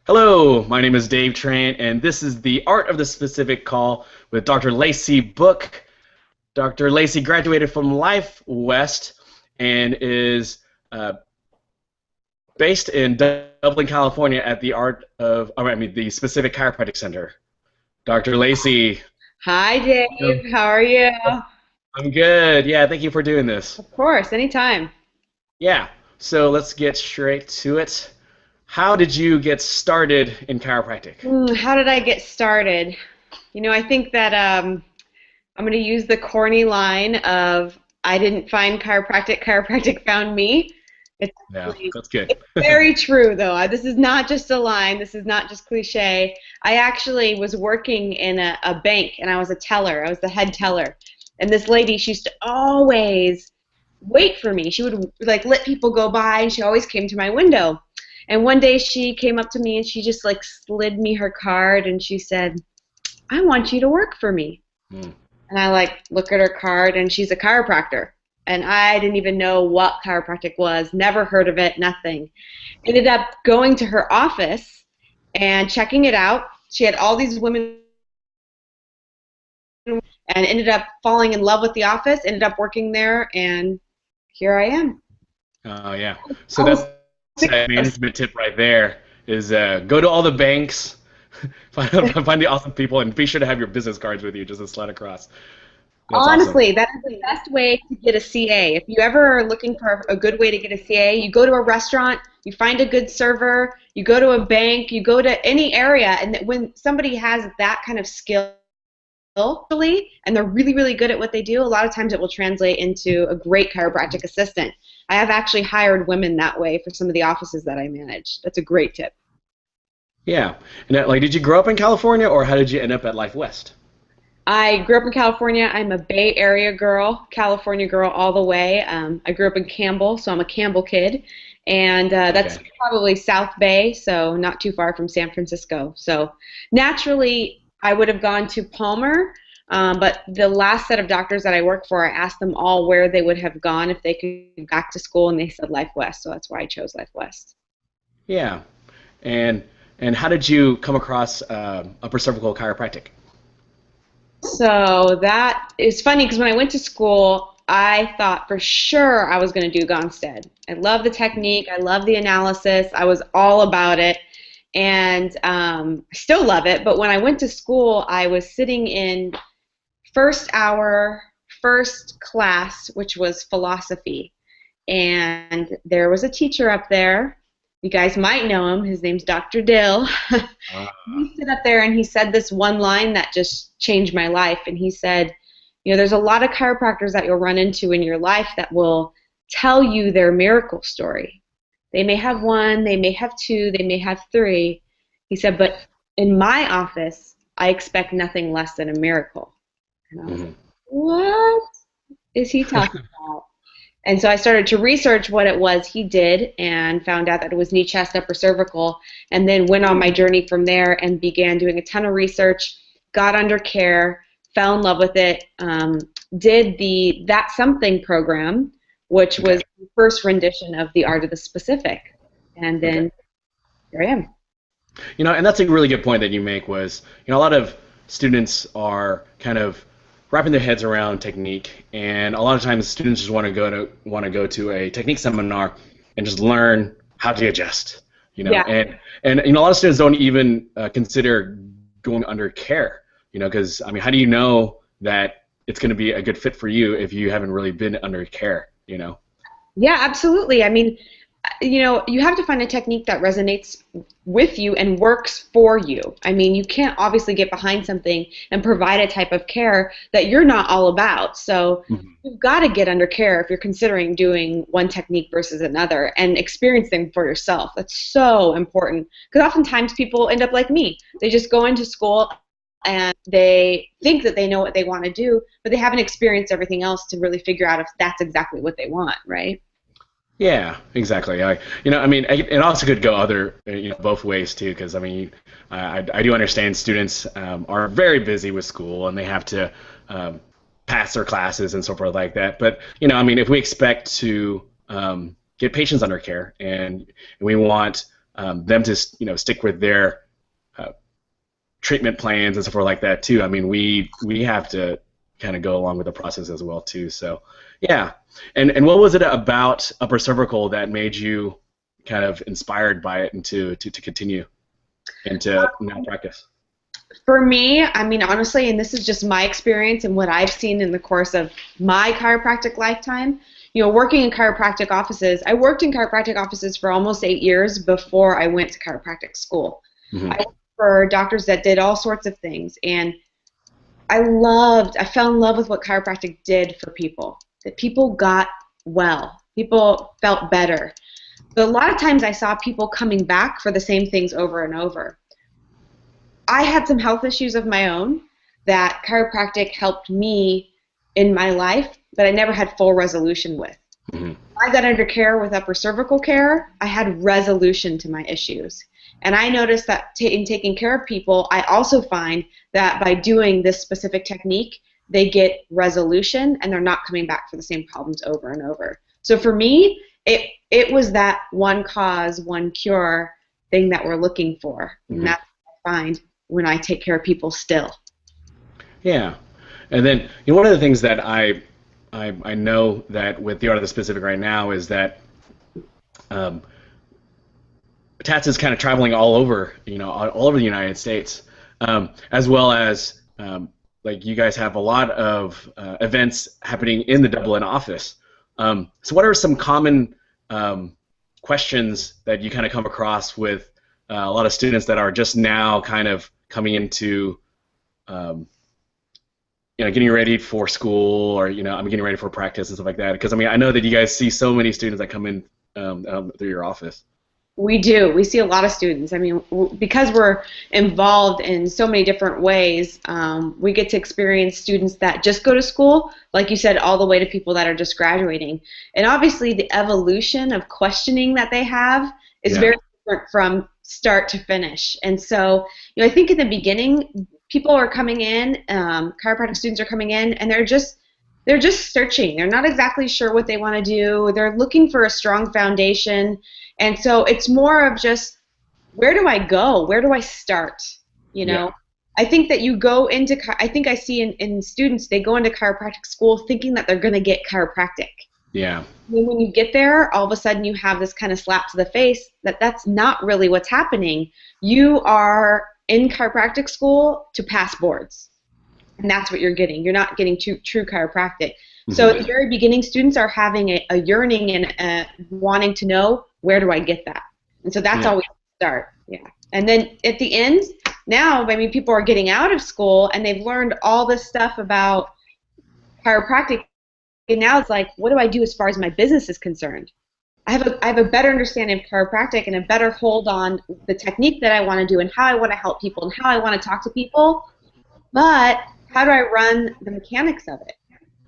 Hello, my name is Dave Tran, and this is the Art of the Specific Call with Dr. Lacey Book. Dr. Lacey graduated from Life West and is based in Dublin, California, at the Specific Chiropractic Center. Dr. Lacey. Hi, Dave. How are you? I'm good. Yeah, thank you for doing this. Of course, anytime. Yeah, so let's get straight to it. How did you get started in chiropractic? How did I get started? I think that I'm going to use the corny line of I didn't find chiropractic, chiropractic found me. It's Yeah, actually that's good. it's very true, though. This is not just a line. This is not just cliche. I actually was working in a bank, and I was a teller. I was the head teller. And this lady, she used to always wait for me. She would let people go by, and she always came to my window. And one day she came up to me and she just slid me her card and she said, "I want you to work for me." Hmm. And I look at her card and she's a chiropractor. And I didn't even know what chiropractic was, never heard of it, nothing. Ended up going to her office and checking it out. She had all these women and ended up falling in love with the office, ended up working there, and here I am. Oh, yeah. So that's Almost a 6 years. management tip right there is go to all the banks, find the awesome people, and be sure to have your business cards with you just to slide across. That's awesome. Honestly, that is the best way to get a CA. If you ever are looking for a good way to get a CA, you go to a restaurant, you find a good server, you go to a bank, you go to any area, and when somebody has that kind of skill, and they're really, really good at what they do, a lot of times it will translate into a great chiropractic assistant. I have actually hired women that way for some of the offices that I manage. That's a great tip. Yeah. And did you grow up in California, or how did you end up at Life West? I grew up in California. I'm a Bay Area girl, California girl all the way. I grew up in Campbell, so I'm a Campbell kid. And that's Okay. probably South Bay, so not too far from San Francisco. So naturally, I would have gone to Palmer, but the last set of doctors that I worked for, I asked them all where they would have gone if they could go back to school, and they said Life West, so that's why I chose Life West. Yeah. And how did you come across upper cervical chiropractic? So that is funny because when I went to school, I thought for sure I was going to do Gonstead. I love the technique. I love the analysis. I was all about it. And I still love it. But when I went to school, I was sitting in first hour, first class, which was philosophy. And there was a teacher up there. You guys might know him. His name's Dr. Dill. Ah, He stood up there and he said this one line that just changed my life. And he said, there's a lot of chiropractors that you'll run into in your life that will tell you their miracle story. They may have one, they may have two, they may have three. He said, but in my office, I expect nothing less than a miracle. And I was like, mhm. what is he talking about? And so I started to research what it was he did and found out that it was knee, chest, upper cervical, and then went on my journey from there and began doing a ton of research, got under care, fell in love with it, did the That Something program, which Okay. was the first rendition of the Art of the Specific. And Okay. then here I am. And that's a really good point that you make was, a lot of students are kind of wrapping their heads around technique, and a lot of times students just want to go to a technique seminar and just learn how to adjust, Yeah. and a lot of students don't even consider going under care, because how do you know that it's going to be a good fit for you if you haven't really been under care? Yeah, absolutely. I mean, you have to find a technique that resonates with you and works for you. I mean, you can't obviously get behind something and provide a type of care that you're not all about. So Mhm. you've got to get under care if you're considering doing one technique versus another and experiencing for yourself. That's so important because oftentimes people end up like me. They just go into school and they think that they know what they want to do, but they haven't experienced everything else to really figure out if that's exactly what they want, right? Yeah, exactly. It also could go both ways too, because I do understand students are very busy with school and they have to um, pass their classes and so forth like that. But if we expect to get patients under care and we want them to stick with their treatment plans and stuff like that too. I mean, we have to kind of go along with the process as well too. So yeah. And what was it about upper cervical that made you kind of inspired by it and to continue and to now practice? For me, I mean, honestly, and this is just my experience and what I've seen in the course of my chiropractic lifetime, working in chiropractic offices, I worked in chiropractic offices for almost 8 years before I went to chiropractic school. Mm-hmm. I worked for doctors that did all sorts of things, and I fell in love with what chiropractic did for people, that people got well, people felt better. But a lot of times I saw people coming back for the same things over and over. I had some health issues of my own that chiropractic helped me in my life, but I never had full resolution with. Mm-hmm. I got under care with upper cervical care. I had resolution to my issues. And I noticed that in taking care of people, I also find that by doing this specific technique, they get resolution and they're not coming back for the same problems over and over. So for me, it was that one cause, one cure thing that we're looking for. Mm-hmm. And that's what I find when I take care of people still. Yeah. And then one of the things that I know that with the art of the specific right now is that TATS is kind of traveling all over, all over the United States, as well as like you guys have a lot of events happening in the Dublin office. So what are some common questions that you kind of come across with a lot of students that are just now kind of coming into getting ready for school, or I'm getting ready for practice and stuff like that? Because I mean, I know that you guys see so many students that come in through your office. We do. We see a lot of students. I mean, because we're involved in so many different ways, we get to experience students that just go to school, like you said, all the way to people that are just graduating. And obviously, the evolution of questioning that they have is very different from start to finish. And so, I think in the beginning, people are coming in, chiropractic students are coming in, and they're just searching. They're not exactly sure what they want to do. They're looking for a strong foundation. And so it's more of just, where do I go? Where do I start? Yeah. I think that you go into, I think I see in students, they go into chiropractic school thinking that they're going to get chiropractic. Yeah. And when you get there, all of a sudden you have this kind of slap to the face that that's not really what's happening. You are in chiropractic school to pass boards. And that's what you're getting. You're not getting true chiropractic. So at the very beginning, students are having a yearning and wanting to know, where do I get that? And so that's always the start. Yeah. And then at the end, now, I mean, people are getting out of school and they've learned all this stuff about chiropractic. And now it's like, what do I do as far as my business is concerned? I have a better understanding of chiropractic and a better hold on the technique that I want to do and how I want to help people and how I want to talk to people. But how do I run the mechanics of it?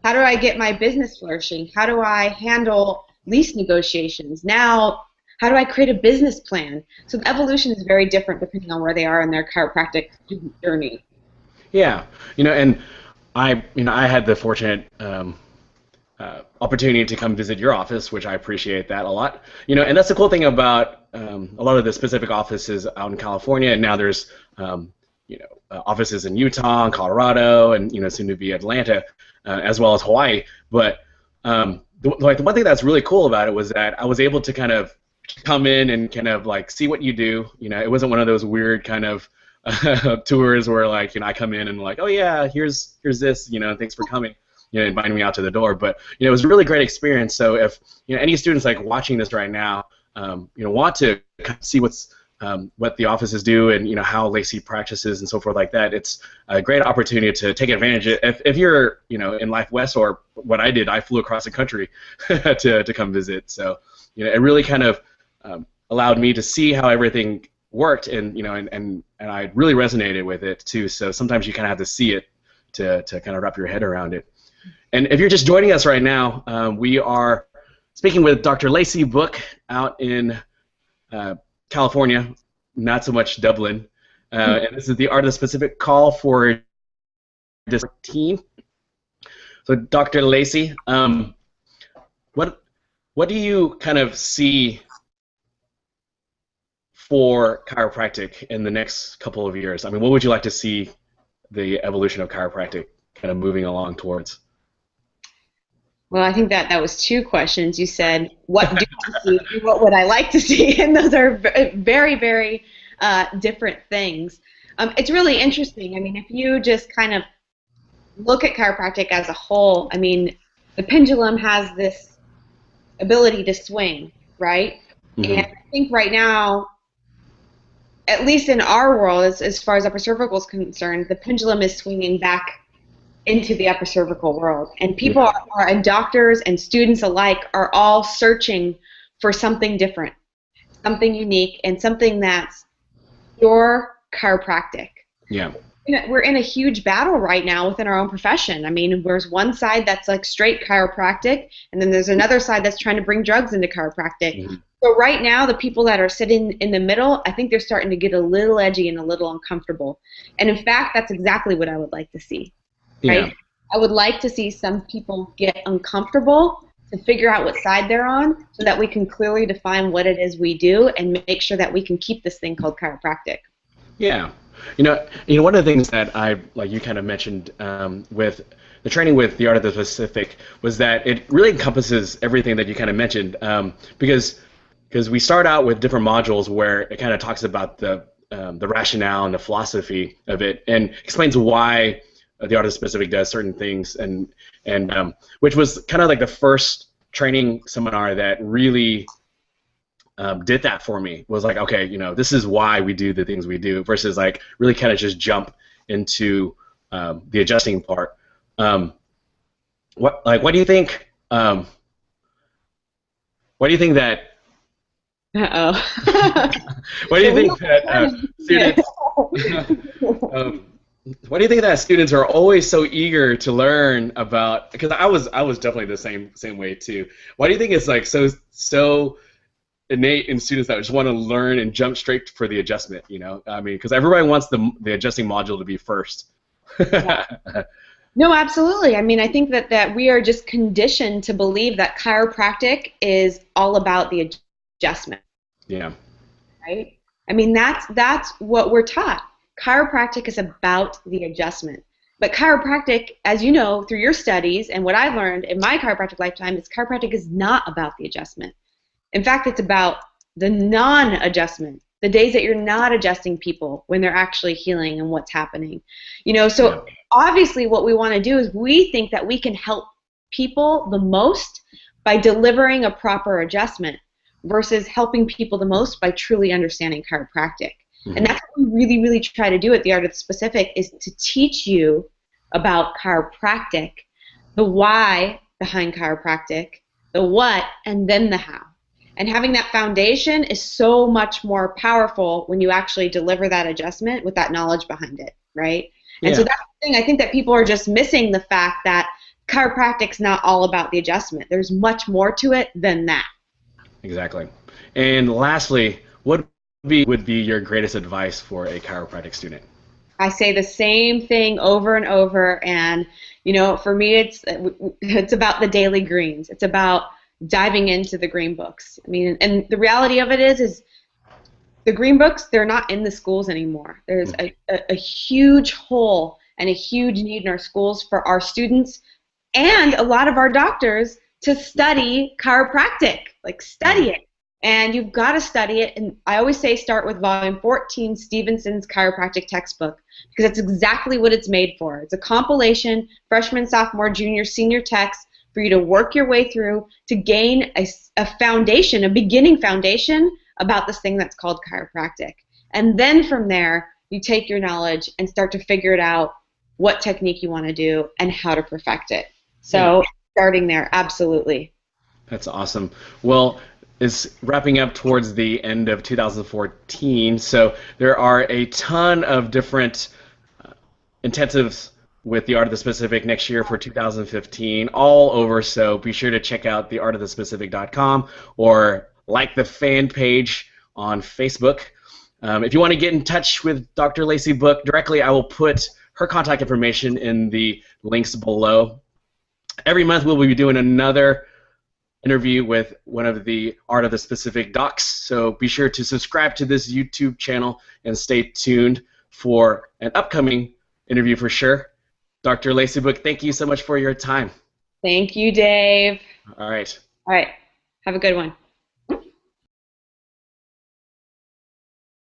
How do I get my business flourishing? How do I handle lease negotiations? Now, how do I create a business plan? So the evolution is very different depending on where they are in their chiropractic journey. Yeah, and I had the fortunate opportunity to come visit your office, which I appreciate that a lot. And that's the cool thing about a lot of the specific offices out in California, and now there's offices in Utah and Colorado, and soon to be Atlanta, as well as Hawaii. But the one thing that's really cool about it was that I was able to kind of come in and kind of like see what you do. It wasn't one of those weird kind of tours where like I come in and like, oh yeah, here's this, thanks for coming, inviting me out to the door. But it was a really great experience. So if any students like watching this right now, want to see what the offices do and how Lacey practices and so forth like that, it's a great opportunity to take advantage. If you're in Life West, or what I did, I flew across the country to come visit. So it really kind of allowed me to see how everything worked, and and I really resonated with it too. So sometimes you kind of have to see it to kind of wrap your head around it. And if you're just joining us right now, we are speaking with Dr. Lacey Book out in California, not so much Dublin, and this is the Art of the Specific call for this team. So, Dr. Lacey, what do you kind of see for chiropractic in the next couple of years? I mean, what would you like to see the evolution of chiropractic kind of moving along towards? Well, I think that was two questions. You said, what do I see? And what would I like to see? And those are very, very different things. It's really interesting. I mean, if you just kind of look at chiropractic as a whole, I mean, the pendulum has this ability to swing, right? Mm-hmm. And I think right now, at least in our world, as far as upper cervical is concerned, the pendulum is swinging back into the upper cervical world. And people and doctors and students alike are all searching for something different, something unique, and something that's pure chiropractic. Yeah. We're in a huge battle right now within our own profession. I mean, there's one side that's like straight chiropractic, and then there's another side that's trying to bring drugs into chiropractic. Mm-hmm. So right now, the people that are sitting in the middle, I think they're starting to get a little edgy and a little uncomfortable. And in fact, that's exactly what I would like to see. Right? Yeah. I would like to see some people get uncomfortable to figure out what side they're on so that we can clearly define what it is we do and make sure that we can keep this thing called chiropractic. Yeah. You know, one of the things that like you kind of mentioned with the training with the art of the specific was that it really encompasses everything that you kind of mentioned because we start out with different modules where it kind of talks about the rationale and the philosophy of it and explains why the art of the specific does certain things and which was kind of like the first training seminar that really did that for me. Was like, okay, you know, this is why we do the things we do versus like really kind of just jump into the adjusting part. What do you think? What do you think that? What do you think that students? What do you think that students are always so eager to learn about? Because I was definitely the same way too. Why do you think it's like so innate in students that just want to learn and jump straight for the adjustment? You know, I mean, because everybody wants the adjusting module to be first. Yeah. No, absolutely. I mean, I think that we are just conditioned to believe that chiropractic is all about the adjustment. Yeah. Right? I mean, that's what we're taught. Chiropractic is about the adjustment. But chiropractic, as you know through your studies and what I've learned in my chiropractic lifetime, is chiropractic is not about the adjustment. In fact, it's about the non-adjustment, the days that you're not adjusting people when they're actually healing and what's happening. You know, so obviously what we want to do is we think that we can help people the most by delivering a proper adjustment versus helping people the most by truly understanding chiropractic. Mm-hmm. And that's what we really, really try to do at the Art of the Specific, is to teach you about chiropractic, the why behind chiropractic, the what, and then the how. And having that foundation is so much more powerful when you actually deliver that adjustment with that knowledge behind it, right? And so that's the thing. I think that people are just missing the fact that chiropractic's not all about the adjustment. There's much more to it than that. Exactly. And lastly, what would be your greatest advice for a chiropractic student? I say the same thing over and over, and you know, for me, it's about the daily greens. It's about diving into the green books. I mean, and the reality of it is the green books, they're not in the schools anymore. There's a huge hole and a huge need in our schools for our students and a lot of our doctors to study chiropractic, like study it. And you've got to study it. And I always say start with volume 14, Stevenson's chiropractic textbook, because that's exactly what it's made for. It's a compilation, freshman, sophomore, junior, senior text for you to work your way through to gain a foundation, a beginning foundation about this thing that's called chiropractic. And then from there, you take your knowledge and start to figure it out, what technique you want to do and how to perfect it. So starting there, absolutely. That's awesome. Well, it's wrapping up towards the end of 2014, so there are a ton of different intensives with the Art of the Specific next year for 2015 all over, so be sure to check out theartofthespecific.com or like the fan page on Facebook. If you want to get in touch with Dr. Lacey Book directly, I will put her contact information in the links below. Every month we'll be doing another interview with one of the Art of the Specific docs. So be sure to subscribe to this YouTube channel and stay tuned for an upcoming interview for sure. Dr. Lacey Book, thank you so much for your time. Thank you, Dave. All right. All right. Have a good one.